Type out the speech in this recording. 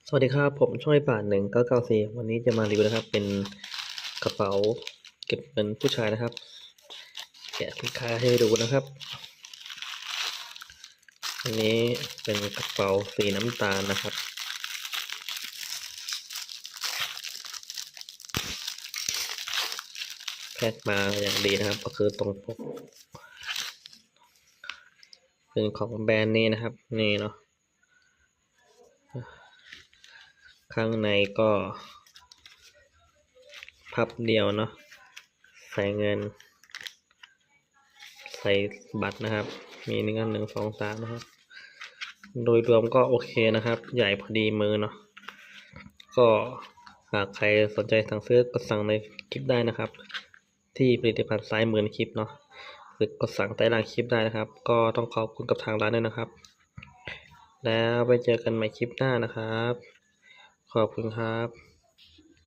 สวัสดีครับผมช่อยป่าน1994วันนี้จะมารีวิวนะครับเป็นกระเป๋าเก็บเงินผู้ชายนะครับแกะสินค้าให้ดูนะครับอันนี้เป็นกระเป๋าสีน้ำตาลนะครับแพ็คมาอย่างดีนะครับก็คือตรงปกเป็นของแบรนด์นี้นะครับนี่เนาะข้างในก็พับเดียวเนาะใส่เงินใส่บัตรนะครับมี1 2 3นะครับโดยรวมก็โอเคนะครับใหญ่พอดีมือเนาะก็หากใครสนใจสั่งซื้อก็สั่งในคลิปได้นะครับที่ผลิตภัณฑ์ซ้ายมือในคลิปเนาะหรือกดสั่งใต้ล่างคลิปได้นะครับก็ต้องขอบคุณกับทางร้านด้วยนะครับแล้วไปเจอกันใหม่คลิปหน้านะครับขอบคุณครับ